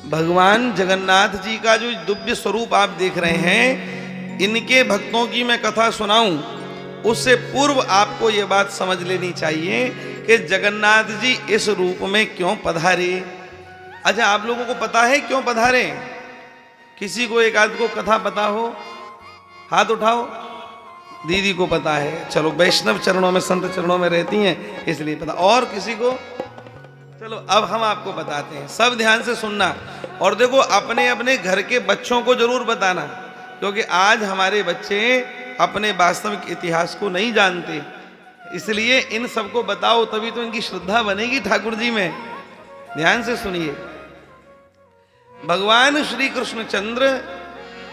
भगवान जगन्नाथ जी का जो दिव्य स्वरूप आप देख रहे हैं, इनके भक्तों की मैं कथा सुनाऊं उससे पूर्व आपको ये बात समझ लेनी चाहिए कि जगन्नाथ जी इस रूप में क्यों पधारे। अच्छा, आप लोगों को पता है क्यों पधारे? किसी को एक आध को कथा पता हो? हाथ उठाओ। दीदी को पता है, चलो वैष्णव चरणों में, संत चरणों में रहती हैं इसलिए पता। और किसी को? चलो अब हम आपको बताते हैं, सब ध्यान से सुनना। और देखो, अपने अपने घर के बच्चों को जरूर बताना, क्योंकि आज हमारे बच्चे अपने वास्तविक इतिहास को नहीं जानते, इसलिए इन सबको बताओ, तभी तो इनकी श्रद्धा बनेगी ठाकुर जी में। ध्यान से सुनिए। भगवान श्री कृष्णचंद्र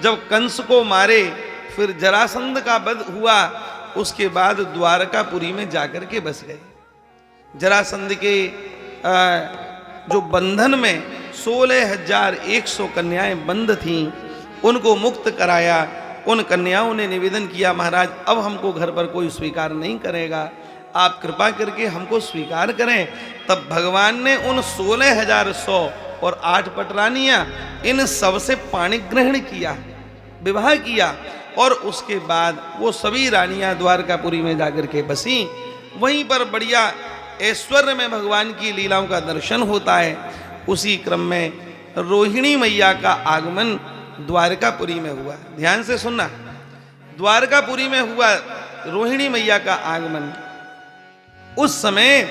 जब कंस को मारे, फिर जरासंध का वध हुआ, उसके बाद द्वारकापुरी में जाकर के बस गए। जरासंध के जो बंधन में 16,100 कन्याएं बंद थीं, उनको मुक्त कराया। उन कन्याओं ने निवेदन किया, महाराज अब हमको घर पर कोई स्वीकार नहीं करेगा, आप कृपा करके हमको स्वीकार करें। तब भगवान ने उन 16,100 और 8 पटरानियां, इन सब से पाणी ग्रहण किया, विवाह किया, और उसके बाद वो सभी रानियां द्वारकापुरी में जाकर के बसी। वहीं पर बढ़िया ऐश्वर्य में भगवान की लीलाओं का दर्शन होता है। उसी क्रम में रोहिणी मैया का आगमन द्वारकापुरी में हुआ। ध्यान से सुनना, द्वारकापुरी में हुआ रोहिणी मैया का आगमन। उस समय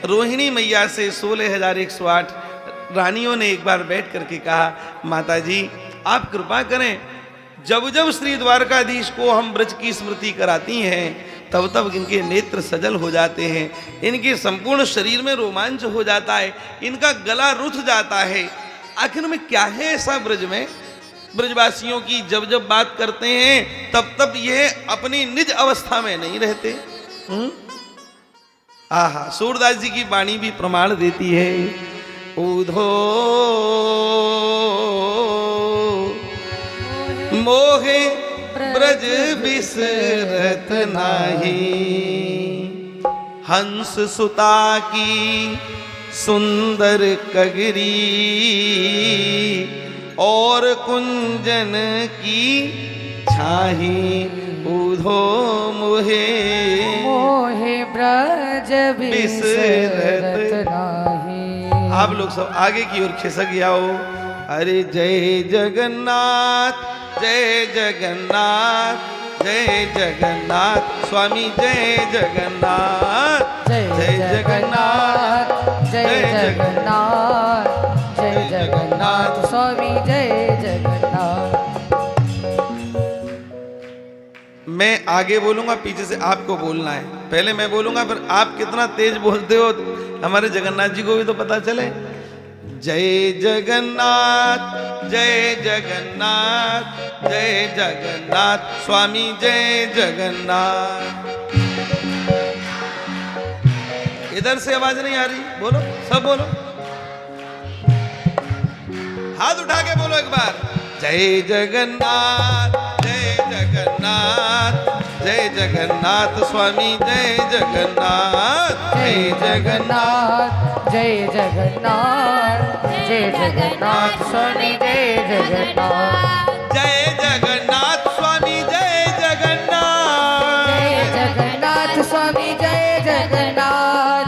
रोहिणी मैया से 16,108 रानियों ने एक बार बैठ करके कहा, माता जी आप कृपा करें, जब जब श्री द्वारकाधीश को हम ब्रज की स्मृति कराती हैं, तब तब इनके नेत्र सजल हो जाते हैं, इनके संपूर्ण शरीर में रोमांच हो जाता है, इनका गला रुठ जाता है। आखिर में क्या है ऐसा ब्रज में? ब्रजवासियों की जब जब बात करते हैं, तब तब ये अपनी निज अवस्था में नहीं रहते। आहा, सूरदास जी की वाणी भी प्रमाण देती है। उधो मोहे ब्रज बिसरत नाही, हंस सुता की सुंदर कगरी, और कुंजन की छाही। उधो मोहे ब्रज बिसरत नाही। आप लोग सब आगे की ओर खिसक जाओ। अरे जय जगन्नाथ, जय जगन्नाथ, जय जगन्नाथ स्वामी, जय जगन्नाथ, जय जगन्नाथ, जय जगन्नाथ, जय जगन्नाथ स्वामी, जय जगन्नाथ। मैं आगे बोलूंगा, पीछे से आपको बोलना है। पहले मैं बोलूंगा, फिर आप कितना तेज बोलते हो हमारे जगन्नाथ जी को भी तो पता चले। जय जगन्नाथ, जय जगन्नाथ, जय जगन्नाथ स्वामी, जय जगन्नाथ। इधर से आवाज नहीं आ रही, बोलो सब बोलो, हाथ उठा के बोलो एक बार। जय जगन्नाथ, जय जगन्नाथ, जय जगन्नाथ स्वामी, जय जगन्नाथ, जय जगन्नाथ, जय जगन्नाथ, जय जगन्नाथ स्वामी, जय जगन्नाथ। जय जगन्नाथ स्वामी, जय जगन्नाथ, जय जगन्नाथ स्वामी, जय जगन्नाथ,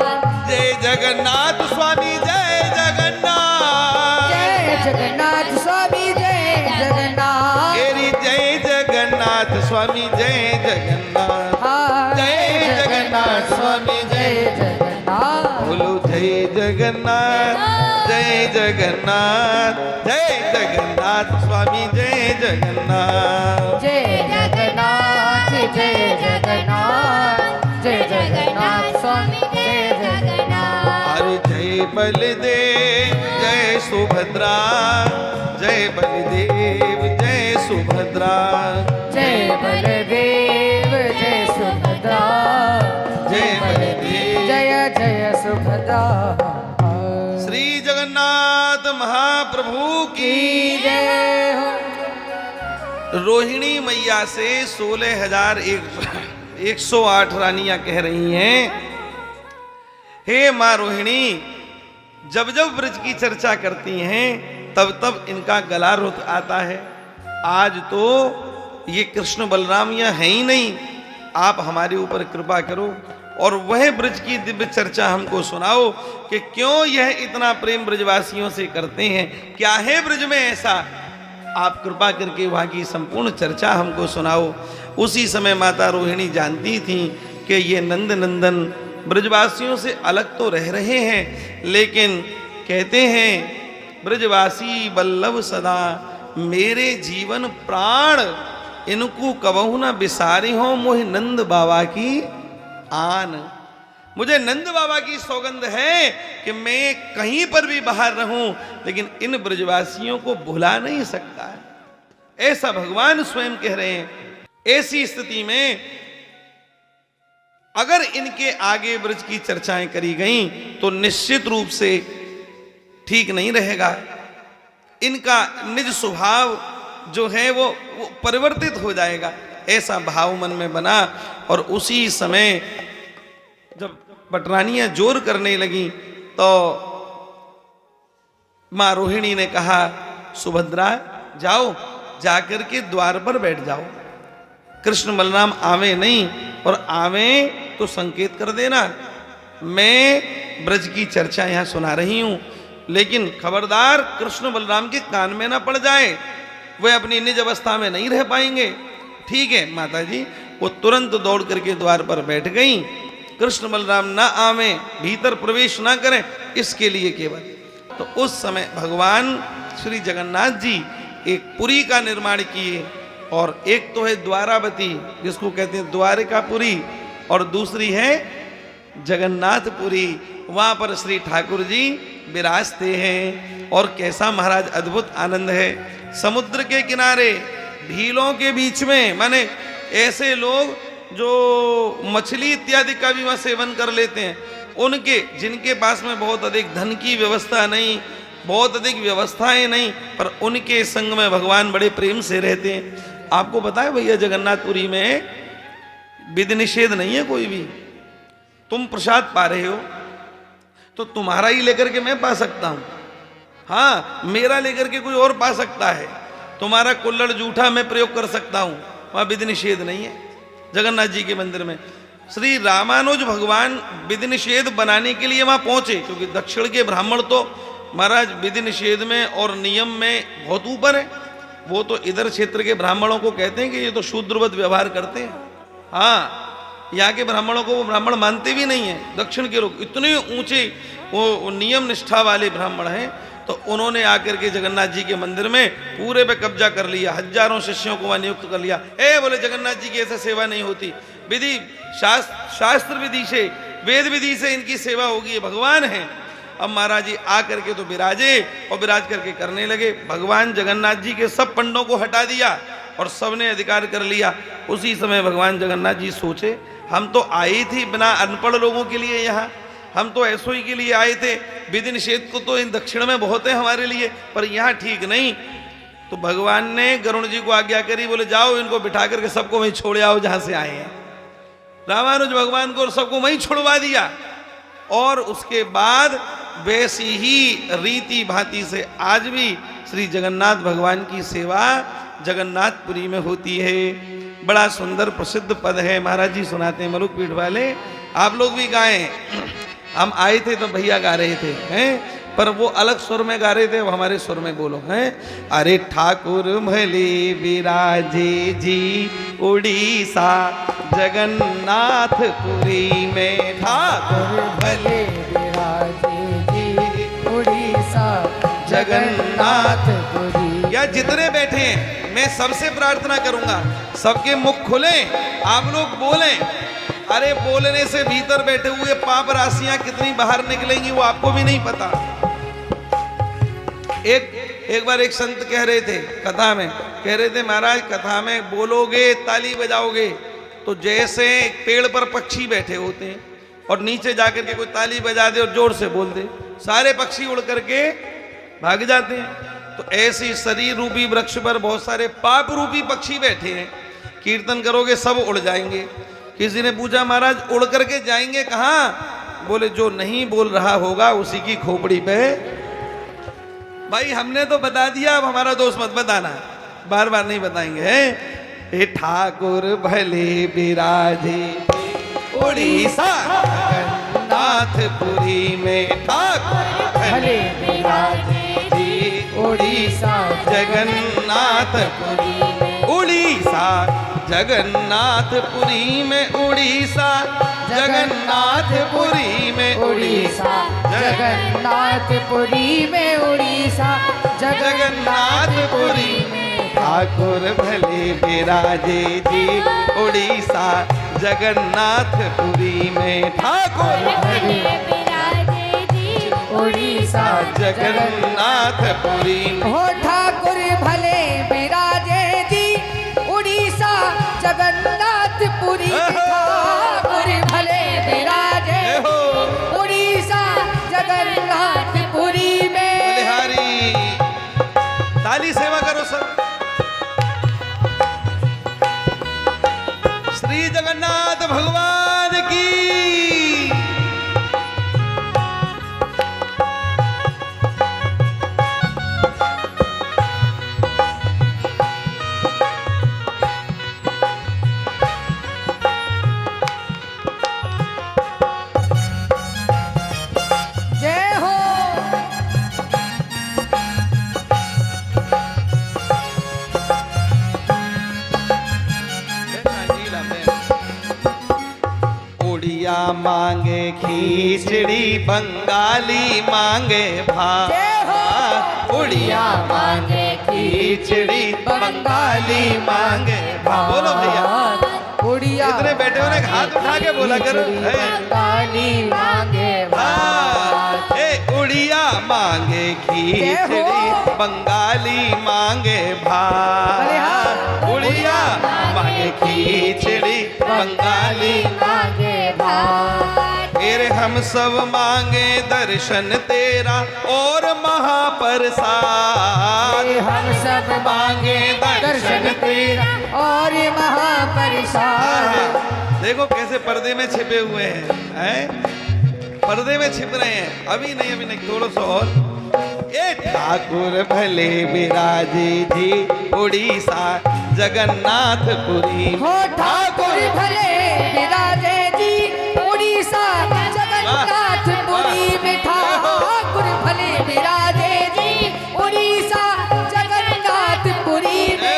जय जगन्नाथ स्वामी, जय जगन्नाथ, जय जगन्नाथ स्वामी, जय जगन्नाथ। तेरी जय जगन्नाथ स्वामी, जय जगन्नाथ, जय जगन्नाथ स्वामी, जय जगन्नाथ। बोलो जय जगन्नाथ, जय जगन्नाथ, जय जगन्नाथ स्वामी, जय जगन्नाथ, जय जगन्नाथ, जय जगन्नाथ, जय जगन्नाथ स्वामी, जय जगन्नाथ। अरे जय बलदेव, जय सुभद्रा, जय बलदेव, जय सुभद्रा, जय बलदेव, जय सुभद्रा, जय बलदेव, जय जय सुभद्रा। श्री जगन्नाथ महाप्रभु की जय हो। रोहिणी मैया से 16,108 रानियां कह रही हैं, हे मां रोहिणी, जब जब ब्रज की चर्चा करती हैं तब तब इनका गला रुत आता है। आज तो ये कृष्ण बलराम यहाँ है ही नहीं, आप हमारे ऊपर कृपा करो और वह ब्रज की दिव्य चर्चा हमको सुनाओ कि क्यों यह इतना प्रेम ब्रजवासियों से करते हैं, क्या है ब्रज में ऐसा, आप कृपा करके वहाँ की संपूर्ण चर्चा हमको सुनाओ। उसी समय माता रोहिणी जानती थी कि ये नंद नंदन ब्रजवासियों से अलग तो रह रहे हैं, लेकिन कहते हैं ब्रजवासी बल्लभ सदा मेरे जीवन प्राण, इनको कबहु न बिसारी हो मोहि नंद बाबा की आन। मुझे नंद बाबा की सौगंध है कि मैं कहीं पर भी बाहर रहूं लेकिन इन ब्रजवासियों को भुला नहीं सकता है, ऐसा भगवान स्वयं कह रहे हैं। ऐसी स्थिति में अगर इनके आगे ब्रज की चर्चाएं करी गईं तो निश्चित रूप से ठीक नहीं रहेगा, इनका निज स्वभाव जो है वो परिवर्तित हो जाएगा, ऐसा भाव मन में बना। और उसी समय जब पटरानियां जोर करने लगी तो मां रोहिणी ने कहा सुभद्रा जाओ जाकर के द्वार पर बैठ जाओ, कृष्ण बलराम आवे नहीं और आवे तो संकेत कर देना, मैं ब्रज की चर्चा यहां सुना रही हूं, लेकिन खबरदार कृष्ण बलराम के कान में ना पड़ जाए, वह अपनी निज अवस्था में नहीं रह पाएंगे। ठीक है माता जी। वो तुरंत दौड़ करके द्वार पर बैठ गई, कृष्ण बलराम ना आवे, भीतर प्रवेश ना करें, इसके लिए केवल। तो उस समय भगवान श्री जगन्नाथ जी एक पुरी का निर्माण किए, और एक तो है द्वारावती जिसको कहते हैं द्वारिकापुरी, और दूसरी है जगन्नाथपुरी। वहां पर श्री ठाकुर जी विराजते हैं। और कैसा महाराज अद्भुत आनंद है, समुद्र के किनारे भीलों के बीच में, माने ऐसे लोग जो मछली इत्यादि का भी वह सेवन कर लेते हैं, उनके जिनके पास में बहुत अधिक धन की व्यवस्था नहीं, बहुत अधिक व्यवस्थाएं नहीं, पर उनके संग में भगवान बड़े प्रेम से रहते हैं। आपको पता है भैया जगन्नाथपुरी में विधि निषेध नहीं है कोई भी, तुम प्रसाद पा रहे हो तो तुम्हारा ही लेकर के मैं पा सकता हूं, हाँ मेरा लेकर के कोई और पा सकता है, तुम्हारा कुल्लड़ जूठा मैं प्रयोग कर सकता हूं, वहां विधि निषेध नहीं है। जगन्नाथ जी के मंदिर में श्री रामानुज भगवान विधि निषेध बनाने के लिए वहां पहुंचे, क्योंकि दक्षिण के ब्राह्मण तो महाराज विधि निषेध में और नियम में बहुत ऊपर है। वो तो इधर क्षेत्र के ब्राह्मणों को कहते हैं कि ये तो शूद्रवत व्यवहार करते हैं, हाँ यहाँ के ब्राह्मणों को वो ब्राह्मण मानते भी नहीं है। दक्षिण के लोग इतने ऊंचे वो नियम निष्ठा वाले ब्राह्मण हैं, तो उन्होंने आकर के जगन्नाथ जी के मंदिर में पूरे पे कब्जा कर लिया, हजारों शिष्यों को वहां नियुक्त कर लिया। बोले जगन्नाथ जी की ऐसे सेवा नहीं होती, विधि शास्त्र विधि से वेद विधि से इनकी सेवा होगी, भगवान है। अब महाराज जी आकर के तो विराजे और विराज करके करने लगे। भगवान जगन्नाथ जी के सब पंडों को हटा दिया और सबने अधिकार कर लिया। उसी समय भगवान जगन्नाथ जी सोचे हम तो आए थे बिना अनपढ़ लोगों के लिए, यहाँ हम तो ऐसो ही के लिए आए थे, विधि निषेध को तो इन दक्षिण में बहुत है हमारे लिए, पर यहाँ ठीक नहीं। तो भगवान ने गरुण जी को आज्ञा करी, बोले जाओ इनको बिठा करके सबको वहीं छोड़ आओ जहां से आए हैं। रामानुज भगवान को और सबको वहीं छोड़वा दिया। और उसके बाद वैसी ही रीति भांति से आज भी श्री जगन्नाथ भगवान की सेवा जगन्नाथपुरी में होती है। बड़ा सुंदर प्रसिद्ध पद है, महाराज जी सुनाते हैं मलुक पीठ वाले, आप लोग भी गाएं। हम आए थे तो भैया गा रहे थे, हैं पर वो अलग सुर में गा रहे थे, वो हमारे सुर में बोलो, हैं। अरे ठाकुर भले विराजे जी उड़ीसा जगन्नाथपुरी में, ठाकुर भले विराजे जी उड़ीसा जगन्नाथपुरी। या जितने बैठे हैं मैं सबसे प्रार्थना करूंगा, सबके मुख खुले, आप लोग बोलें। अरे बोलने से भीतर बैठे हुए पाप राशियां कितनी बाहर निकलेंगी वो आपको भी नहीं पता। एक बार एक संत कह रहे थे कथा में, कह रहे थे महाराज कथा में बोलोगे ताली बजाओगे तो जैसे पेड़ पर पक्षी बैठे होते हैं और नीचे जाकर के कोई ताली बजा दे और जोर से बोल दे, सारे पक्षी उड़ करके भाग जाते हैं। तो ऐसे शरीर रूपी वृक्ष पर बहुत सारे पाप रूपी पक्षी बैठे हैं, कीर्तन करोगे सब उड़ जाएंगे। किसी ने पूछा महाराज उड़ करके जाएंगे कहाँ? बोले जो नहीं बोल रहा होगा उसी की खोपड़ी पे। भाई हमने तो बता दिया, अब हमारा दोस्त मत बताना, बार बार नहीं बताएंगे। हे ठाकुर भले विराजे उड़ीसा जगन्नाथपुरी में, ठाकुर भले विराजे उड़ीसा जगन्नाथपुरी में, उड़ीसा जगन्नाथपुरी में, उड़ीसा जगन्नाथपुरी में, उड़ीसा जगन्नाथपुरी में, उड़ीसा जगन्नाथपुरी में ठाकुर भले विराजे जी उड़ीसा जगन्नाथपुरी में, ठाकुर भले विराजे जी उड़ीसा जगन्नाथपुरी में। हो ठाकुर भले विराजे जी उड़ीसा जगन्नाथपुरी में, ठाकुर भले विराजे हो उड़ीसा जगन्नाथपुरी में। बलिहारी ताली सेवा करो सब। श्री जगन्नाथ भगवान की। जय हो। उड़िया मांगे खिचड़ी, बंगाली मांगे भात। उड़िया मांगे खिचड़ी, बंगाली मांगे भात। बोलो भैया, उड़िया इतने बैठे होने हाथ उठा के बोला करो। बंगाली मांगे भात। ए उड़िया मांगे खिचड़ी, बंगाली मांगे भात। उड़िया मांगे खिचड़ी, बंगाली मांगे भात। फिर हम सब मांगे दर्शन तेरा और महाप्रसाद। हम सब मांगे दर्शन तेरा और महाप्रसाद। देखो कैसे पर्दे में छिपे हुए हैं, पर्दे में छिप रहे हैं। अभी नहीं थोड़ा सा और। ए ठाकुर भले विराजे जी उड़ीसा जगन्नाथपुरी। हो ठाकुर भले विराजे जी उड़ीसा जगन्नाथपुरी में, ठाकुर भले विराजे जी उड़ीसा जगन्नाथपुरी में।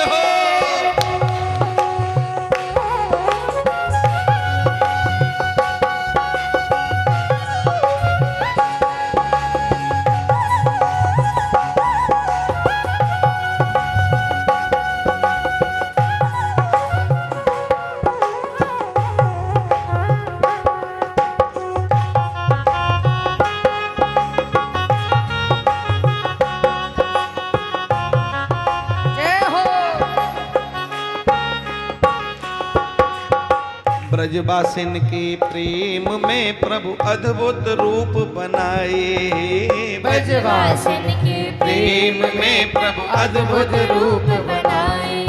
ब्रजवासिन के प्रेम में प्रभु अद्भुत रूप बनाए। ब्रजवासिन के प्रेम में प्रभु अद्भुत रूप बनाए।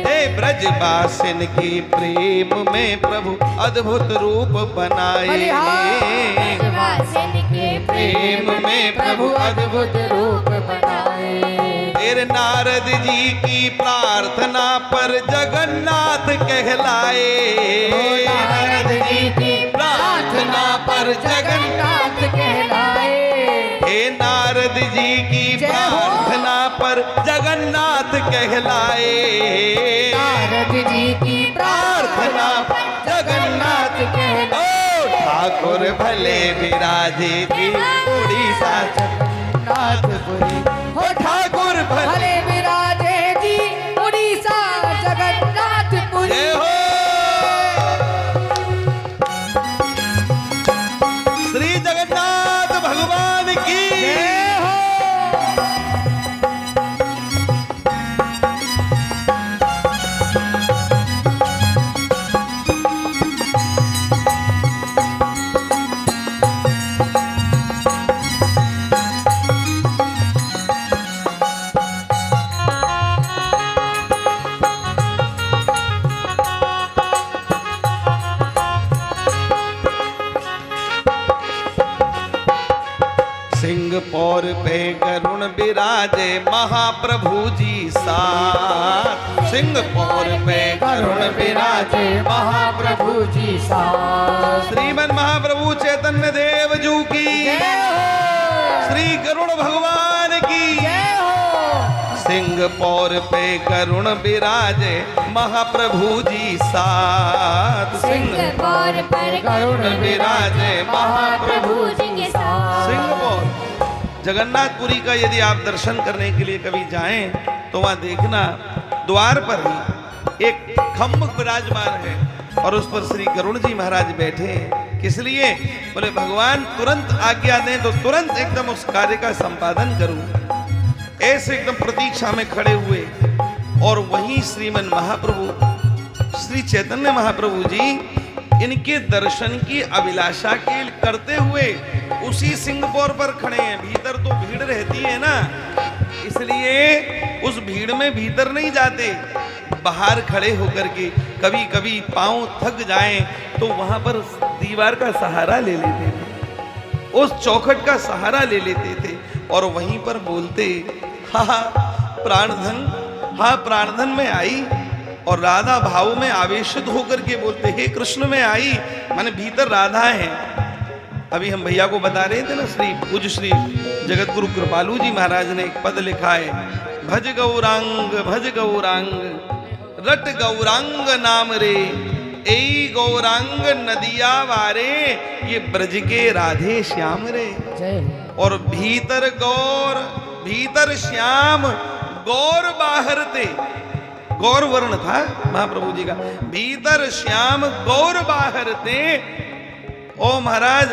हे ब्रजवासिन के प्रेम में प्रभु अद्भुत रूप बनाए। ब्रजवासिन के प्रेम में प्रभु अद्भुत रूप बनाए। फिर नारद जी की प्रार्थना पर जगन्नाथ कहलाए। नारद जी की प्रार्थना पर जगन्नाथ कहलाए। हे नारद जी की प्रार्थना पर जगन्नाथ कहलाए। नारद जी की प्रार्थना पर जगन्नाथ कहलाए। ठाकुर भले विराजे जी उड़ीसा जगन्नाथपुरी। हो ठाकुर भले विराजे जी उड़ीसा जगन्नाथपुरी। जय हो। श्री जगन्नाथ भगवान की जय हो। सिंह पौर पे गरुण बिराजे महाप्रभु जी साथ। सिंह पौर पे करुण विराजे महाप्रभु जी साथ। श्रीमन महाप्रभु चैतन्य देव जू की, जय हो, श्री गरुड़ भगवान की। जय हो। सिंह पौर पे करुण बिराजे महाप्रभु जी साथ। सिंह पौर पर करुण विराजे महाप्रभु जी के साथ। सिंहपौर जगन्नाथपुरी का यदि आप दर्शन करने के लिए कभी जाएं तो वहां देखना द्वार पर ही एक खम्भ विराजमान है और उस पर श्री गरुड़ जी महाराज बैठे हैं। किस लिए? बोले भगवान तुरंत आज्ञा दें तो तुरंत एकदम उस कार्य का संपादन करूं। ऐसे एकदम प्रतीक्षा में खड़े हुए और वहीं श्रीमन महाप्रभु श्री चैतन्य महाप्रभु जी इनके दर्शन की अभिलाषा के करते हुए उसी सिंहपौर पर खड़े हैं। भीतर तो भीड़ रहती है ना, इसलिए उस भीड़ में भीतर नहीं जाते, बाहर खड़े होकर के कभी कभी पांव थक जाएं तो वहां पर दीवार का सहारा ले लेते थे, उस चौखट का सहारा ले लेते थे और वहीं पर बोलते, हा प्राणधन, हा प्राणधन में आई। और राधा भाव में आवेशित होकर के बोलते, हे कृष्ण में आई, माने भीतर राधा है। अभी हम भैया को बता रहे थे ना, श्री पूज्य श्री जगत गुरु कृपालु जी महाराज ने एक पद लिखा है, भज गौरांग रट गौरांग नाम रे, ए गौरांग नदिया वारे, ये ब्रज के राधे श्याम रे। जय हो। और भीतर गौर भीतर श्याम गौर बाहर ते, गौर वर्ण था महाप्रभु जी का, भीतर श्याम गौर बाहर ते, ओ महाराज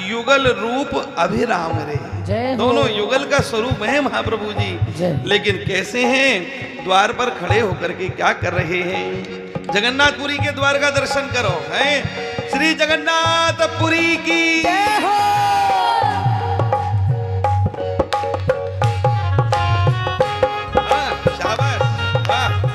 युगल रूप अभिराम रे। जय हो। दोनों युगल का स्वरूप है महाप्रभु जी। जय। लेकिन कैसे हैं? द्वार पर खड़े होकर के क्या कर रहे हैं? जगन्नाथपुरी के द्वार का दर्शन करो, हैं? श्री जगन्नाथपुरी की जय हो। शाबाश, वाह।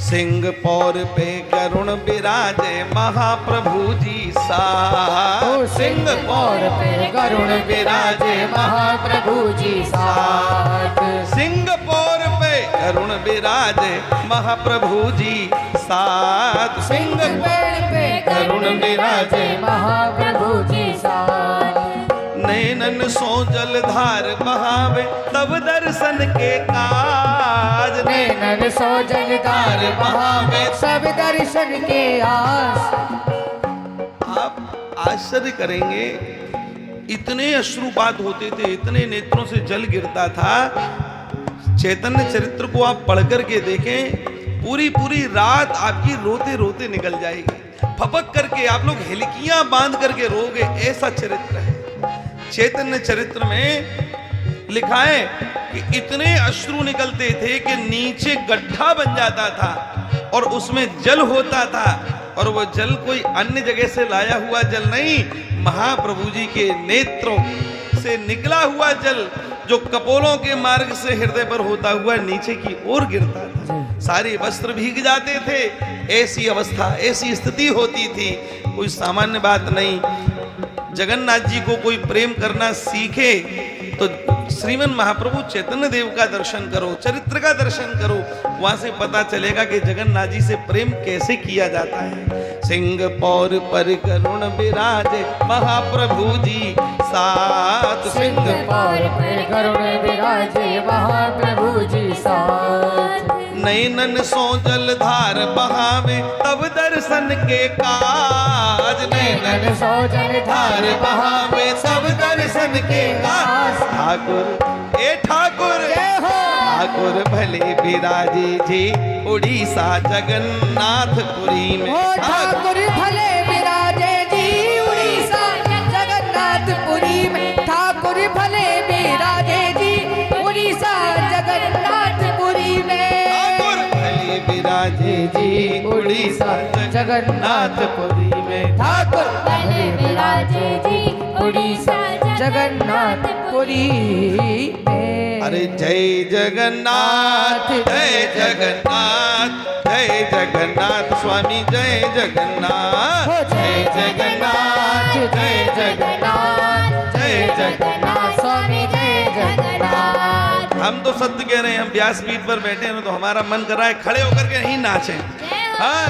सिंह पौर पे करुण बिराजे महाप्रभु जी साथ। ओ सिंह पौर पे करुण विराजे महाप्रभु जी साथ। सिंह पौर पे करुण बिराजे महाप्रभु जी साथ। सिंह पेड़ पे करुण विराजे महाप्रभु जी साथ। नैनन सो जलधार बहावे तब दर्शन के काज। नैनन सो जलधार बहावे सब दर्शन के आस। आप आश्चर्य करेंगे, इतने अश्रुपात होते थे, इतने नेत्रों से जल गिरता था। चैतन्य चरित्र को आप पढ़ करके देखें, पूरी पूरी रात आपकी रोते रोते निकल जाएगी। फपक करके आप लोग हिलकियां बांध करके रोगे, ऐसा चरित्र है। चैतन्य चरित्र में लिखा है कि इतने अश्रु निकलते थे कि नीचे गड्ढा बन जाता था और उसमें जल होता था, और वो जल कोई अन्य जगह से लाया हुआ जल नहीं, महाप्रभु जी के नेत्रों से निकला हुआ जल जो कपोलों के मार्ग से हृदय पर होता हुआ नीचे की ओर गिरता था। सारे वस्त्र भीग जाते थे। ऐसी अवस्था, ऐसी स्थिति होती थी, कोई सामान्य बात नहीं। जगन्नाथ जी को कोई प्रेम करना सीखे तो श्रीमन महाप्रभु चैतन्य देव का दर्शन करो, चरित्र का दर्शन करो, वहां से पता चलेगा कि जगन्नाथ जी से प्रेम कैसे किया जाता है। सिंह पौर पर करुण बिराजे महाप्रभु जी साथ। सिंह पौर पे करुण विराजे महाप्रभु जी साथ। नैनन सो जलधार बहावे तब दर्शन के काज। नैनन सो जलधार बहावे सब दर्शन के आस। ठाकुर ए ठाकुर, जय हो। ठाकुर भले बिराजे जी उड़ीसा जगन्नाथपुरी में। ओ ठाकुर भले विराजे जी उड़ीसा जगन्नाथपुरी में। ठाकुर भले विराजे जी उड़ीसा जगन्नाथपुरी में। ठाकुर भले बिराजे जी उड़ीसा जगन्नाथपुरी में। ठाकुर भले विराजे जी उड़ीसा जगन्नाथपुरी में। अरे जय जगन्नाथ, जय जगन्नाथ, जय जगन्नाथ स्वामी, जय जगन्नाथ। हो जय जगन्नाथ जय जगन्नाथ जय जगन्नाथ स्वामी जय जगन्नाथ। हम तो सत्य कह रहे हैं, हम व्यासपीठ पर बैठे हैं तो हमारा मन कर रहा है खड़े होकर के नहीं नाचें। हाँ,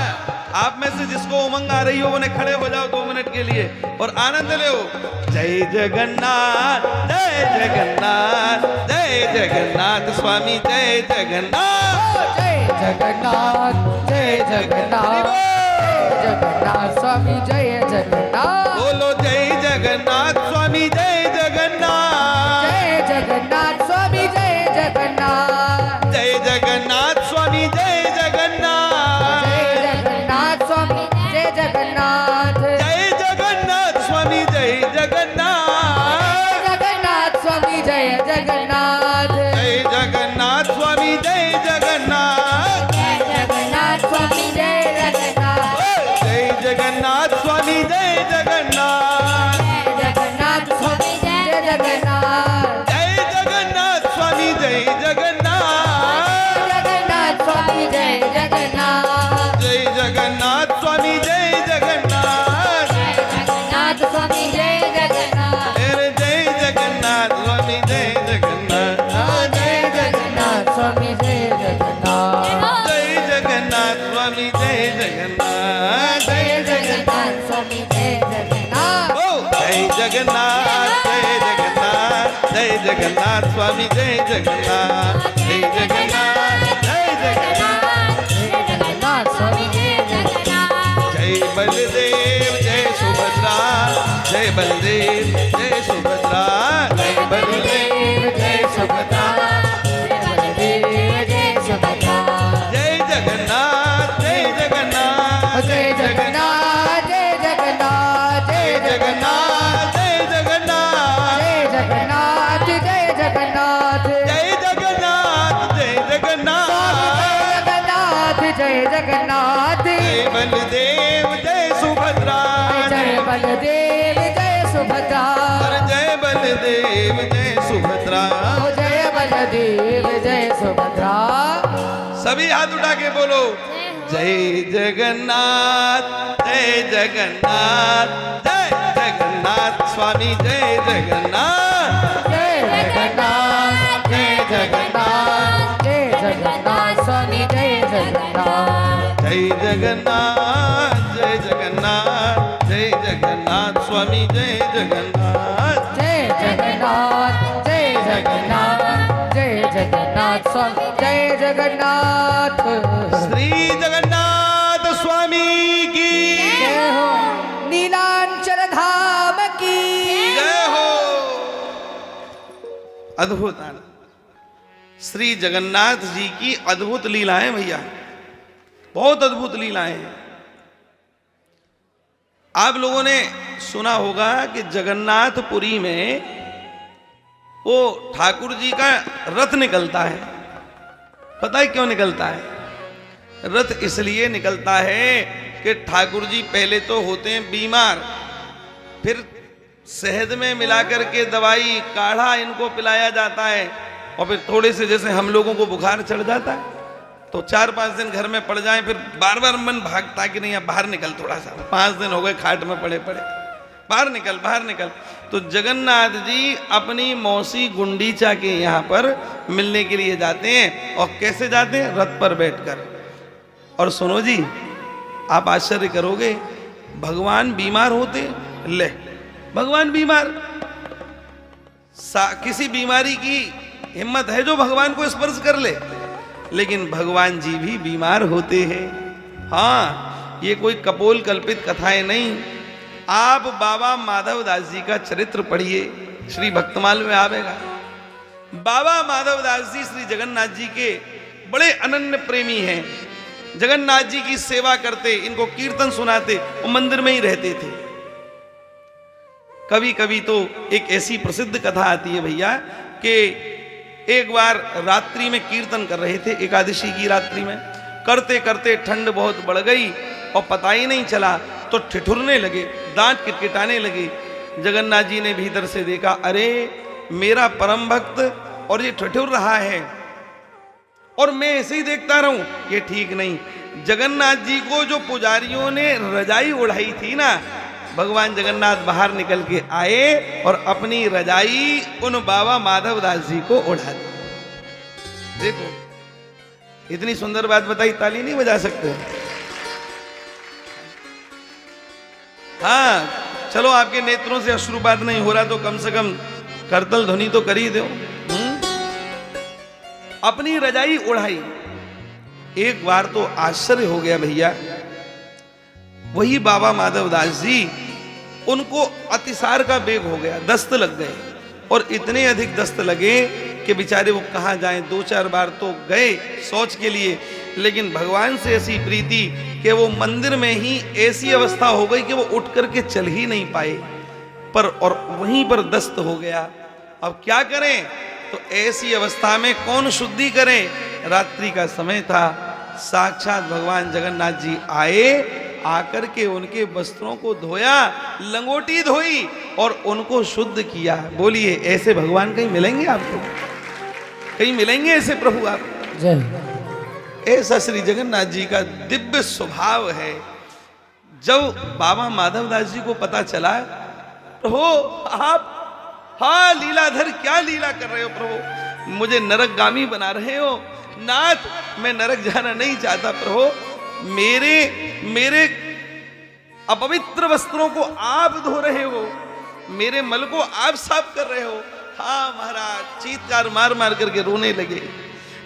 आप में से जिसको उमंग आ रही हो उन्हें खड़े हो जाओ 2 मिनट के लिए और आनंद ले। जय जगन्नाथ जय जगन्नाथ जय जगन्नाथ स्वामी जय जगन्नाथ। जय जगन्नाथ जय जगन्नाथ जय जगन्नाथ स्वामी जय जगन्नाथ। बोलो जय जगन्नाथ स्वामी जय जगन्नाथ। जय जगन्नाथ स्वामी जय जगन्नाथ। जय जगन्नाथ स्वामी जय जगन्नाथ। जय जगन्नाथ स्वामी जय जगन्नाथ। जय जगन्नाथ स्वामी जय जगन्नाथ। जगन्नाथ स्वामी जय जगन्नाथ। जय जगन्नाथ स्वामी जय जगन्नाथ। जय जगन्नाथ स्वामी जय जगन्नाथ। जय जगन्नाथ स्वामी जय जगन्नाथ। जय जगन्नाथ स्वामी जय जगन्नाथ। जय जगन्नाथ स्वामी जय जगन्नाथ। जगन्नाथ स्वामी जय जगन्नाथ। जय जगन्नाथ स्वामी जय जगन्नाथ। जगन्नाथ स्वामी जय जगन्नाथ। अरे जय जगन्नाथ स्वामी जय जगन्नाथ। जय जगन्नाथ स्वामी जय जगन्नाथ। जय जगन्नाथ स्वामी जय जगन्नाथ। जय जगन्नाथ स्वामी जय जगन्नाथ। ओ जय जगन्नाथ जय जगन्नाथ जय जगन्नाथ स्वामी जय जगन्नाथ। जय जगन्नाथ जय जगन्नाथ। जय जगन्नाथ स्वामी जय जगन्नाथ। जय बलदेव जय सुभद्रा। जय बलदेव जय सुभद्रा। जय बलदेव जय सुभद्रा। जय बलदेव जय सुभद्रा। जय जगन्नाथ जय जगन्नाथ। जय जगन्नाथ जय जगन्नाथ। जय जगन्नाथ जय जगन्नाथ। जय जगन्नाथ जय जगन्नाथ। जय जगन्नाथ जय जगन्नाथ। जय जगन्नाथ। जय बलदेव जय सुभद्रा। जय बलदेव जय सुभद्रा। जय बलदेव जय सुभद्रा। जय बलदेव जय सुभद्रा। सभी हाथ उठा के बोलो जय जगन्नाथ जय जगन्नाथ जय जगन्नाथ स्वामी जय जगन्नाथ। जय जगन्नाथ जय जगन्नाथ जय जगन्नाथ स्वामी जय जगन्नाथ। जय जगन्नाथ जय जगन्नाथ जय जगन्नाथ स्वामी जय जगन्नाथ। जय जगन्नाथ जय जगन्नाथ जय जगन्नाथ स्वामी जय जगन्नाथ। श्री जगन्नाथ स्वामी की जय हो। नीलांचल धाम की जय हो। अद्भुत आनंद। श्री जगन्नाथ जी की अद्भुत लीलाएं भैया, बहुत अद्भुत लीलाएं हैं। आप लोगों ने सुना होगा कि जगन्नाथपुरी में वो ठाकुर जी का रथ निकलता है। पता है क्यों निकलता है? रथ इसलिए निकलता है कि ठाकुर जी पहले तो होते हैं बीमार, फिर शहद में मिलाकर के दवाई काढ़ा इनको पिलाया जाता है और फिर थोड़े से जैसे हम लोगों को बुखार चढ़ जाता है तो 4-5 दिन घर में पड़ जाए, फिर बार बार मन भागता कि नहीं अब बाहर निकल, थोड़ा सा 5 दिन हो गए खाट में पड़े पड़े, बाहर निकल बाहर निकल। तो जगन्नाथ जी अपनी मौसी गुंडीचा के यहाँ पर मिलने के लिए जाते हैं। और कैसे जाते हैं? रथ पर बैठकर। और सुनो जी, आप आश्चर्य करोगे, भगवान बीमार होते, ले भगवान बीमार, किसी बीमारी की हिम्मत है जो भगवान को स्पर्श कर ले? लेकिन भगवान जी भी बीमार होते हैं। हाँ, ये कोई कपोल कल्पित कथाएं नहीं। आप बाबा माधवदास जी का चरित्र पढ़िए, श्री भक्तमाल में आवेगा। बाबा माधवदास जी श्री जगन्नाथ जी के बड़े अनन्य प्रेमी हैं। जगन्नाथ जी की सेवा करते, इनको कीर्तन सुनाते, वो मंदिर में ही रहते थे। कभी कभी तो एक ऐसी प्रसिद्ध कथा आती है भैया कि एक बार रात्रि में कीर्तन कर रहे थे, एकादशी की रात्रि में करते करते ठंड बहुत बढ़ गई और पता ही नहीं चला तो ठिठुरने लगे, दांत किटकिटाने लगे। जगन्नाथ जी ने भीतर से देखा, अरे मेरा परम भक्त और ये ठिठुर रहा है और मैं ऐसे ही देखता रहूं, ये ठीक नहीं। जगन्नाथ जी को जो पुजारियों ने रजाई ओढ़ाई थी ना, भगवान जगन्नाथ बाहर निकल के आए और अपनी रजाई उन बाबा माधव दास जी को ओढ़ा दी। देखो इतनी सुंदर बात बताई, ताली नहीं बजा सकते? हाँ चलो, आपके नेत्रों से अश्रुपात नहीं हो रहा तो कम से कम करतल ध्वनि तो कर ही दो। अपनी रजाई ओढ़ाई। एक बार तो आश्चर्य हो गया भैया, वही बाबा माधव दास जी, उनको अतिसार का बेग हो गया, दस्त लग गए और इतने अधिक दस्त लगे कि बेचारे वो कहाँ जाएं। 2-4 बार तो गए शौच के लिए, लेकिन भगवान से ऐसी प्रीति कि वो मंदिर में ही ऐसी अवस्था हो गई कि वो उठ करके चल ही नहीं पाए, पर और वहीं पर दस्त हो गया। अब क्या करें? तो ऐसी अवस्था में कौन शुद्धि करें? रात्रि का समय था, साक्षात भगवान जगन्नाथ जी आए, आकर के उनके वस्त्रों को धोया, लंगोटी धोई और उनको शुद्ध किया। बोलिए ऐसे भगवान कहीं मिलेंगे आपको? कहीं मिलेंगे ऐसे प्रभु आप? जय। ऐसा श्री जगन्नाथ जी का दिव्य स्वभाव है। जब बाबा माधव दास जी को पता चला, प्रभु आप हाँ लीलाधर, क्या लीला कर रहे हो प्रभु, मुझे नरकगामी बना रहे हो। नाथ मैं नरक जाना नहीं चाहता प्रभु, मेरे अपवित्र वस्त्रों को आप धो रहे हो, मेरे मल को आप साफ कर रहे हो। हाँ महाराज, चीत्कार मार मार करके रोने लगे।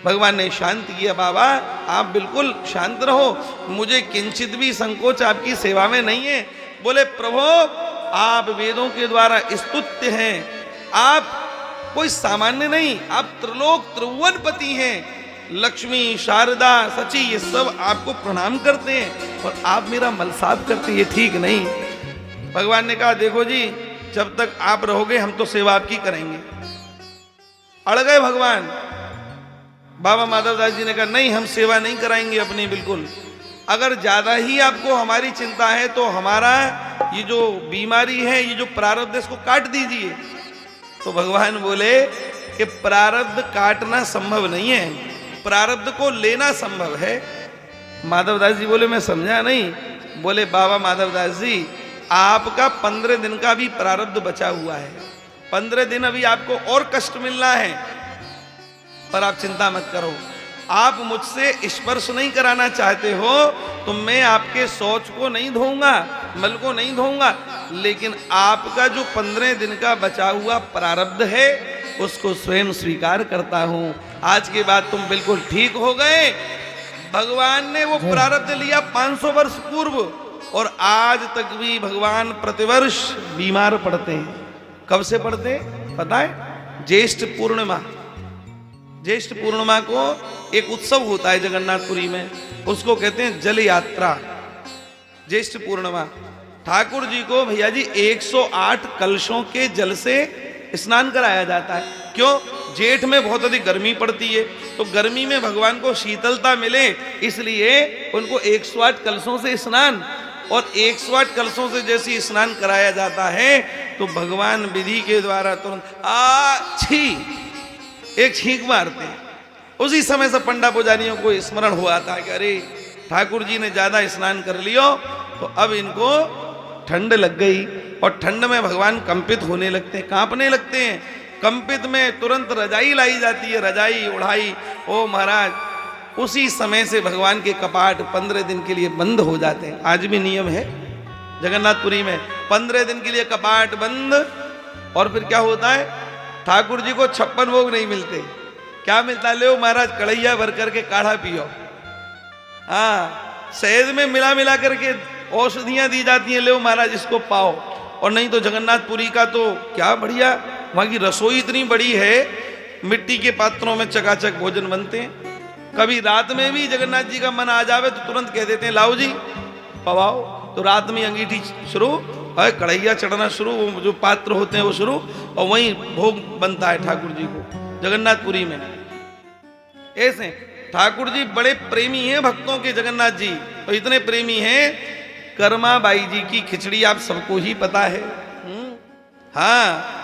भगवान ने शांत किया, बाबा आप बिल्कुल शांत रहो, मुझे किंचित भी संकोच आपकी सेवा में नहीं है। बोले प्रभु आप वेदों के द्वारा स्तुत्य हैं, आप कोई सामान्य नहीं, आप त्रिलोक त्रिभुवनपति हैं, लक्ष्मी शारदा सची ये सब आपको प्रणाम करते हैं और आप मेरा मल साफ करते हैं, ये ठीक नहीं। भगवान ने कहा देखो जी, जब तक आप रहोगे हम तो सेवा आपकी करेंगे। अड़ गए भगवान। बाबा माधव दास जी ने कहा नहीं, हम सेवा नहीं कराएंगे अपनी, बिल्कुल। अगर ज्यादा ही आपको हमारी चिंता है तो हमारा ये जो बीमारी है, ये जो प्रारब्ध है, इसको काट दीजिए। तो भगवान बोले कि प्रारब्ध काटना संभव नहीं है, प्रारब्ध को लेना संभव है। माधव दास जी बोले मैं समझा नहीं। बोले बाबा माधव दास जी आपका 15 दिन का भी प्रारब्ध बचा हुआ है, 15 दिन अभी आपको और कष्ट मिलना है, पर आप चिंता मत करो। आप मुझसे स्पर्श नहीं कराना चाहते हो तो मैं आपके शौच को नहीं धोऊंगा, मल को नहीं धोऊंगा, लेकिन आपका जो 15 दिन का बचा हुआ प्रारब्ध है उसको स्वयं स्वीकार करता हूं। आज के बाद तुम बिल्कुल ठीक हो गए। भगवान ने वो प्रारब्ध लिया 500 वर्ष पूर्व और आज तक भी भगवान प्रतिवर्ष बीमार पड़ते हैं। कब से पड़ते हैं पता है? ज्येष्ठ पूर्णिमा। ज्येष्ठ पूर्णिमा को एक उत्सव होता है जगन्नाथपुरी में, उसको कहते हैं जल यात्रा। ज्येष्ठ पूर्णिमा ठाकुर जी को भैया जी 108 कलशों के जल से स्नान कराया जाता है। क्यों? जेठ में बहुत अधिक गर्मी पड़ती है, तो गर्मी में भगवान को शीतलता मिले इसलिए उनको 108 कलशों से स्नान, और 108 कलशों से जैसे स्नान कराया जाता है तो भगवान विधि के द्वारा तुरंत छी एक छींक मारते हैं। उसी समय से पंडा पुजारियों को स्मरण हुआ था कि अरे ठाकुर जी ने ज्यादा स्नान कर लियो तो अब इनको ठंड लग गई, और ठंड में भगवान कंपित होने लगते हैं, कांपने लगते हैं। कंपित में तुरंत रजाई लाई जाती है, रजाई उड़ाई। ओ महाराज, उसी समय से भगवान के कपाट 15 दिन के लिए बंद हो जाते हैं। आज भी नियम है जगन्नाथपुरी में, 15 दिन के लिए कपाट बंद। और फिर क्या होता है? ठाकुर जी को 56 भोग नहीं मिलते। क्या मिलता? ले महाराज कढ़ैया भर करके काढ़ा पियो। हाँ, शहद में मिला मिला करके औषधियां दी जाती हैं, ले महाराज इसको पाओ। और नहीं तो जगन्नाथपुरी का तो क्या बढ़िया, वहां की रसोई इतनी बड़ी है, मिट्टी के पात्रों में चकाचक भोजन बनते हैं। कभी रात में भी जगन्नाथ जी का मन आ जावे तो तुरंत कह देते हैं लाओ जी पवाओ, तो रात में अंगीठी शुरू और कढ़ैया चढ़ना शुरू, वो जो पात्र होते हैं वो शुरू, और वहीं भोग बनता है ठाकुर जी को जगन्नाथपुरी में। ऐसे ठाकुर जी बड़े प्रेमी हैं भक्तों के, जगन्नाथ जी तो इतने प्रेमी हैं, कर्मा बाई जी की खिचड़ी आप सबको ही पता है। हाँ,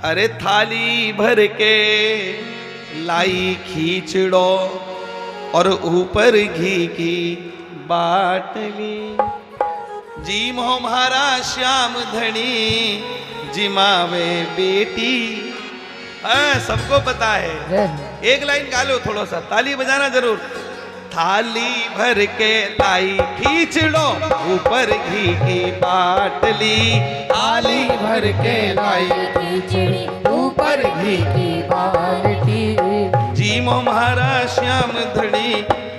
अरे थाली भर के लाई खींचड़ो और ऊपर घी की बाटली, जी मोह म्हारा श्याम धनी जिमावे बेटी। सबको पता है। एक लाइन गा लो, थोड़ा सा ताली बजाना जरूर। थाली भर के लाई खींच लो ऊपर घी की बाटली। थाली भर के लाई खिचड़ी ऊपर घी की बाल्टी। जी मोह म्हारा श्याम धनी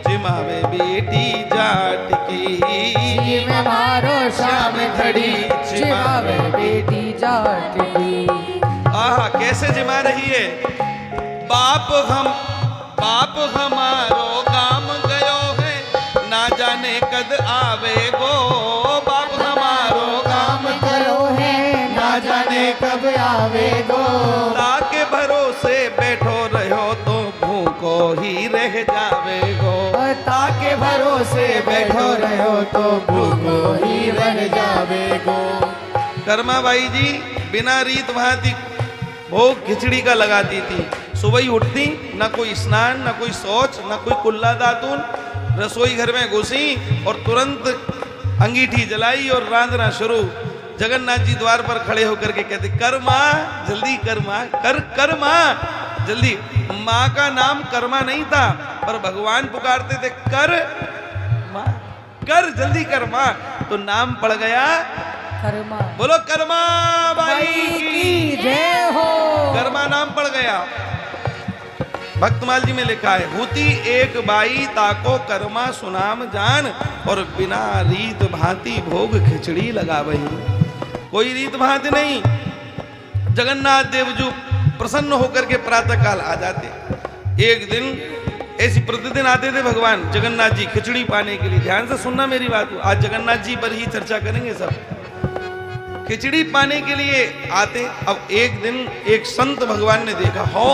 जिमावे बेटी जाट की। जी में मारो श्याम धड़ी जिमावे बेटी जाट की। आहा कैसे जिमा रही है। बाप हमारो काम गयो है ना जाने कद आवे गो। बाप हमारो काम करो है ना जाने कब आवे गो। ताके भरोसे बैठो रहो तो भूखो ही रह जावे गो। ताके भरोसे बैठो रहो तो भूखो ही रह जावे गो। कर्माबाई जी बिना रीत भांति भोग खिचड़ी का लगाती थी। सुबह ही उठती, ना कोई स्नान, ना कोई शौच, ना कोई कुल्ला दातुन, रसोई घर में घुसी और तुरंत अंगीठी जलाई और रांधना शुरू। जगन्नाथ जी द्वार पर खड़े होकर के कहते कर्मा जल्दी कर्मा कर माँ जल्दी। माँ का नाम कर्मा नहीं था पर भगवान पुकारते थे कर माँ, कर जल्दी कर माँ। तो नाम पड़ गया कर्मा। बोलो कर्मा बाई की जय हो। कर्मा नाम पड़ गया। भक्तमाल जी में लिखा है होती एक बाई ताको कर्मा सुनाम जान और बिना रीत भांति भोग खिचड़ी लगा वही। कोई रीत भांति नहीं। जगन्नाथ देव जो प्रसन्न होकर के प्रातः काल आ जाते। एक दिन ऐसी प्रतिदिन आते थे भगवान जगन्नाथ जी खिचड़ी पाने के लिए। ध्यान से सुनना मेरी बात। आज जगन्नाथ जी पर ही चर्चा करेंगे सब। खिचड़ी पाने के लिए आते। अब एक दिन एक संत भगवान ने देखा हो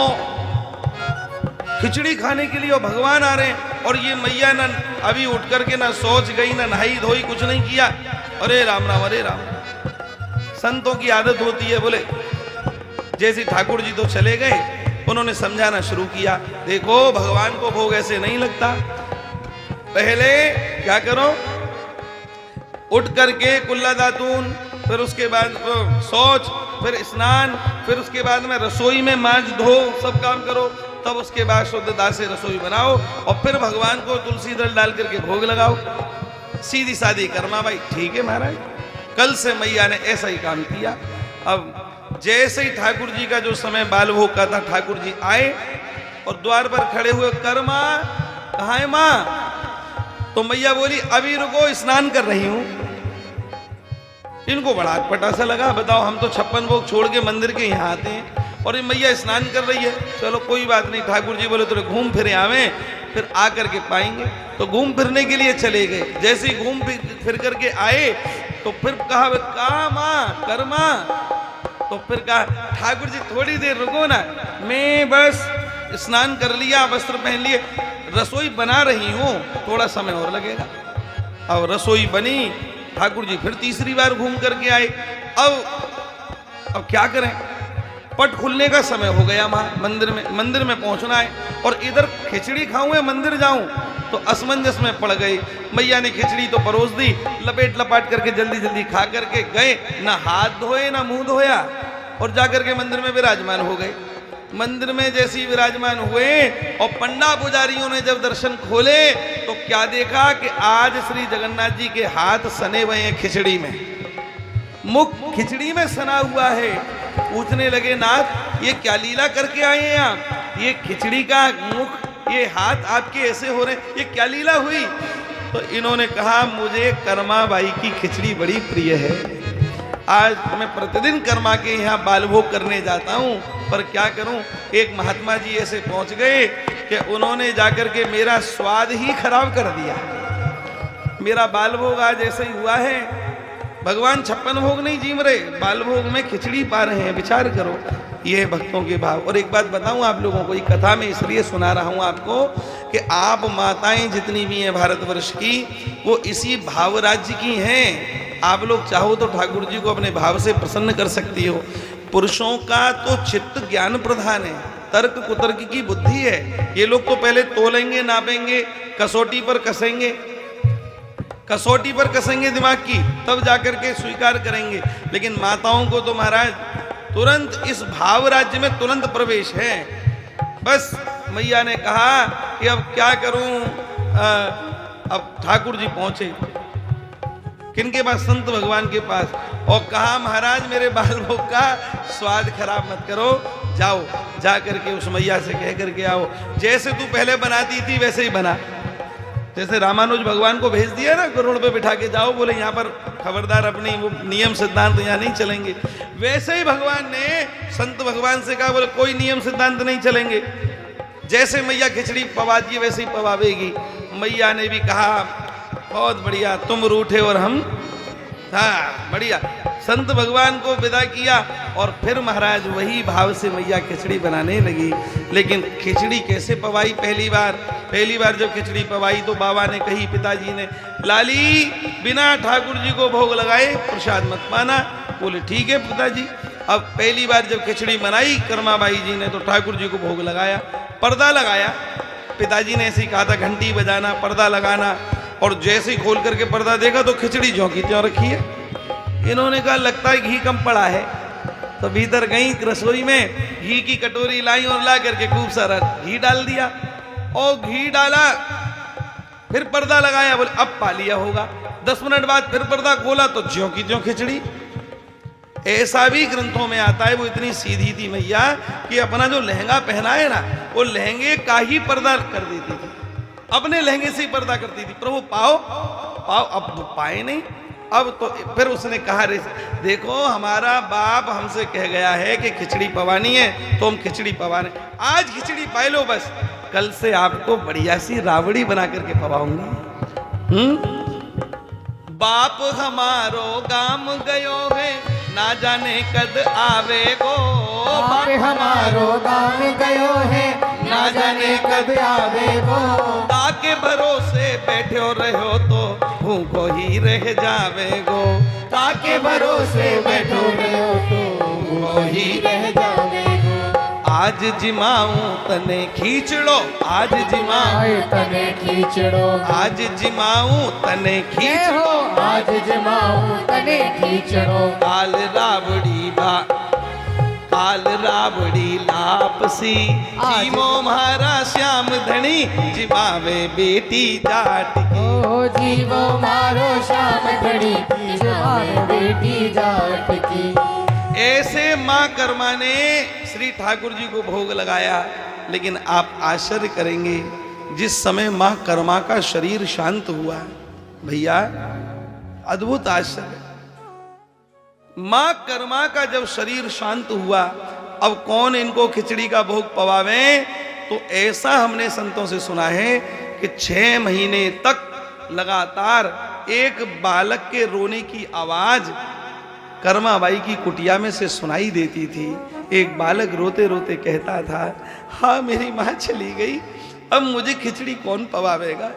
खिचड़ी खाने के लिए और भगवान आ रहे हैं और ये मैया ना अभी उठ करके ना सोच गई, ना नहाई धोई, कुछ नहीं किया। अरे राम राम अरे राम। संतों की आदत होती है। बोले जैसे ठाकुर जी तो चले गए, उन्होंने समझाना शुरू किया देखो भगवान को भोग ऐसे नहीं लगता। पहले क्या करो, उठ करके कुल्ला दातून, फिर उसके बाद शौच, फिर स्नान, फिर उसके बाद में रसोई में मांज धो सब काम करो, तब उसके बाद शुद्धता से रसोई बनाओ और फिर भगवान को तुलसी दल डाल करके भोग लगाओ। सीधी सादी कर्मा भाई। ठीक है महाराज। कल से मैया ने ऐसा ही काम किया। अब जैसे ही ठाकुर जी का जो समय बाल भोग का था, ठाकुर जी आए और द्वार पर खड़े हुए कर्मा कहाँ है माँ? तो मैया बोली अभी रुको स्नान कर रही हूं। इनको बड़ा अटपटा सा लगा। बताओ हम तो 56 भोग छोड़ के मंदिर के यहाँ आते हैं और ये मैया स्नान कर रही है। चलो कोई बात नहीं। ठाकुर जी बोले थोड़े घूम फिरे आवे फिर आकर के पाएंगे। तो घूम फिरने के लिए चले गए। जैसे ही घूम फिर करके आए तो फिर कहा माँ कर माँ। तो फिर कहा ठाकुर जी थोड़ी देर रुको ना, मैं बस स्नान कर लिया, वस्त्र पहन लिए, रसोई बना रही हूँ, थोड़ा समय और लगेगा। अब रसोई बनी। ठाकुर जी फिर तीसरी बार घूम करके आए। अब क्या करें, पट खुलने का समय हो गया। मंदिर में पहुंचना है और इधर खिचड़ी खाऊं या मंदिर जाऊं, तो असमंजस में पड़ गए। मैया ने खिचड़ी तो परोस दी, लपेट लपाट करके जल्दी जल्दी खा करके गए। ना हाथ धोए ना मुंह धोया और जाकर के मंदिर में विराजमान हो गए। मंदिर में जैसे ही विराजमान हुए और पंडा पुजारियों ने जब दर्शन खोले तो क्या देखा कि आज श्री जगन्नाथ जी के हाथ सने हुए हैं खिचड़ी में, मुख खिचड़ी में सना हुआ है। पूछने लगे नाथ ये क्या लीला करके आए हैं आप? ये खिचड़ी का मुख, ये हाथ आपके ऐसे हो रहे, ये क्या लीला हुई? तो इन्होंने कहा मुझे कर्मा बाई की खिचड़ी बड़ी प्रिय है। आज मैं प्रतिदिन कर्मा के यहाँ बाल भोग करने जाता हूँ, पर क्या करूँ, एक महात्मा जी ऐसे पहुँच गए कि उन्होंने जाकर के मेरा स्वाद ही खराब कर दिया। मेरा बाल भोग आज ऐसे ही हुआ है। भगवान 56 भोग नहीं जीम रहे, बाल भोग में खिचड़ी पा रहे हैं। विचार करो, ये है भक्तों के भाव। और एक बात बताऊं आप लोगों को, ये कथा में इसलिए सुना रहा हूं आपको कि आप माताएं जितनी भी हैं भारतवर्ष की, वो इसी भाव राज्य की हैं। आप लोग चाहो तो ठाकुर जी को अपने भाव से प्रसन्न कर सकती हो। पुरुषों का तो चित्त ज्ञान प्रधान है, तर्क कुतर्क की बुद्धि है। ये लोग तो पहले तोलेंगे, नापेंगे, कसौटी पर कसेंगे। कसौटी पर कसेंगे दिमाग की, तब जाकर के स्वीकार करेंगे। लेकिन माताओं को तो महाराज तुरंत इस भाव राज्य में तुरंत प्रवेश है। बस मैया ने कहा कि अब क्या करूं। अब ठाकुर जी पहुंचे किनके पास? संत भगवान के पास। और कहा महाराज मेरे बाल भोग का स्वाद खराब मत करो, जाओ जा करके उस मैया से कह करके आओ, जैसे तू पहले बनाती थी वैसे ही बना। जैसे रामानुज भगवान को भेज दिया ना गरुड़ पे बिठा के जाओ, बोले यहाँ पर खबरदार अपनी वो नियम सिद्धांत यहाँ नहीं चलेंगे, वैसे ही भगवान ने संत भगवान से कहा, बोले कोई नियम सिद्धांत नहीं चलेंगे, जैसे मैया खिचड़ी पवाती है वैसे ही पवावेगी। मैया ने भी कहा बहुत बढ़िया, तुम रूठे और हम, हाँ बढ़िया। संत भगवान को विदा किया और फिर महाराज वही भाव से मैया खिचड़ी बनाने लगी। लेकिन खिचड़ी कैसे पवाई? पहली बार जब खिचड़ी पवाई तो बाबा ने कही, पिताजी ने, लाली बिना ठाकुर जी को भोग लगाए प्रसाद मत पाना। बोले ठीक है पिताजी। अब पहली बार जब खिचड़ी बनाई कर्माबाई जी ने तो ठाकुर जी को भोग लगाया, पर्दा लगाया। पिताजी ने ऐसे ही कहा था घंटी बजाना, पर्दा लगाना, और जैसे ही खोल करके पर्दा देखा तो खिचड़ी ज्यों की त्यों रखी है। इन्होंने कहा लगता है घी कम पड़ा है, तो भीतर गई रसोई में, घी की कटोरी लाई और ला करके खूब सारा घी डाल दिया और घी डाला, फिर पर्दा लगाया, बोले अब पा लिया होगा। 10 मिनट बाद फिर पर्दा खोला तो ज्यों की त्यों खिचड़ी। ऐसा भी ग्रंथों में आता है। वो इतनी सीधी थी मैया कि अपना जो लहंगा पहना है ना, वो लहंगे का ही पर्दा कर देती थी, अपने लहंगे से ही पर्दा करती थी। प्रभु पाओ पाओ, अब तो पाए नहीं। अब तो फिर उसने कहा, रे देखो हमारा बाप हमसे कह गया है कि खिचड़ी पवानी है, तो हम खिचड़ी पवाने, आज खिचड़ी पाए लो, बस कल से आपको बढ़िया सी रावड़ी बना करके पवाऊंगी। बाप हमारो गाम गयो है, ना जाने कद आवे गो। बाप हमारो गाम गयो है, ना जाने कद आवे गो। ताके भरोसे बैठे रहो तो भूखो ही रह जावे गो। ताके भरोसे बैठो रहो तो भूखो ही रह जावे गो। आज जिमाऊं तने खींचड़ो, आज जिमाऊं तने खींचड़ो, आज जिमाऊं तने खींचड़ो, आज जिमाऊं तने खींचड़ो। काल रावड़ी लापसी, जीमो म्हारा श्याम धनी, जिमावे बेटी जाट की। ओ जीवो मारो श्याम धनी, जिमावे बेटी जाट की। ऐसे माँ कर्मा ने श्री ठाकुर जी को भोग लगाया। लेकिन आप आश्चर्य करेंगे, जिस समय माँ कर्मा का शरीर शांत हुआ, भैया अद्भुत आश्चर्य, माँ कर्मा का जब शरीर शांत हुआ, अब कौन इनको खिचड़ी का भोग पवावे? तो ऐसा हमने संतों से सुना है कि 6 महीने तक लगातार एक बालक के रोने की आवाज कर्माबाई की कुटिया में से सुनाई देती थी। एक बालक रोते रोते कहता था, हाँ मेरी माँ चली गई, अब मुझे खिचड़ी कौन पवावेगा।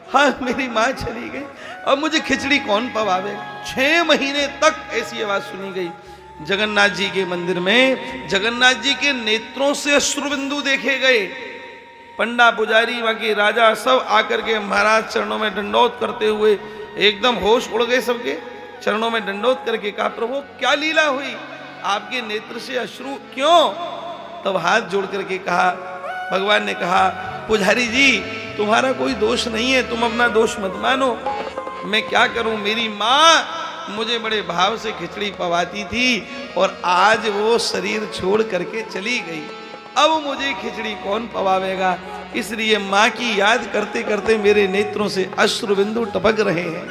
हाँ मेरी माँ चली गई, अब मुझे खिचड़ी कौन पवावेगा। 6 महीने तक ऐसी आवाज सुनी गई। जगन्नाथ जी के मंदिर में जगन्नाथ जी के नेत्रों से अश्रुबिंदु देखे गए। पंडा पुजारी, वहां के राजा सब आकर के महाराज चरणों में दंडोत करते हुए एकदम होश उड़ गए सबके। चरणों में दंडोत करके कहा, प्रभु क्या लीला हुई, आपके नेत्र से अश्रु क्यों? तब हाथ जोड़ करके कहा, भगवान ने कहा, पुजारी जी तुम्हारा कोई दोष नहीं है, तुम अपना दोष मत मानो, मैं क्या करूं, मेरी माँ मुझे बड़े भाव से खिचड़ी पवाती थी और आज वो शरीर छोड़ करके चली गई, अब मुझे खिचड़ी कौन पवावेगा। इसलिए माँ की याद करते करते मेरे नेत्रों से अश्रुबिंदु टपक रहे हैं।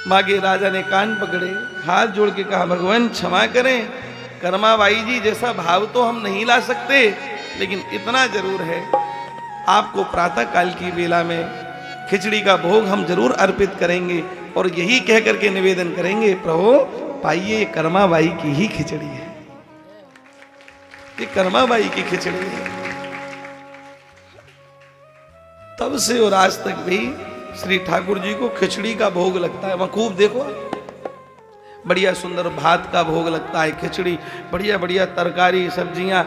माँ के राजा ने कान पकड़े, हाथ जोड़ के कहा, भगवान क्षमा करें, कर्माबाई जी जैसा भाव तो हम नहीं ला सकते, लेकिन इतना जरूर है, आपको प्रातः काल की वेला में खिचड़ी का भोग हम जरूर अर्पित करेंगे और यही कह करके निवेदन करेंगे, प्रभु पाइए कर्माबाई की ही खिचड़ी है, ये कर्माबाई की खिचड़ी है। तब से और आज तक भी श्री ठाकुर जी को खिचड़ी का भोग लगता है। वहां खूब देखो, बढ़िया सुंदर भात का भोग लगता है, खिचड़ी, बढ़िया बढ़िया तरकारी सब्जियां,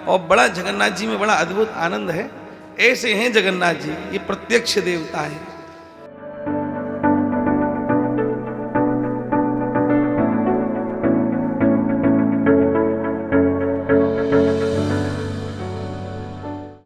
और बड़ा जगन्नाथ जी में बड़ा अद्भुत आनंद है। ऐसे हैं जगन्नाथ जी, ये प्रत्यक्ष देवता है।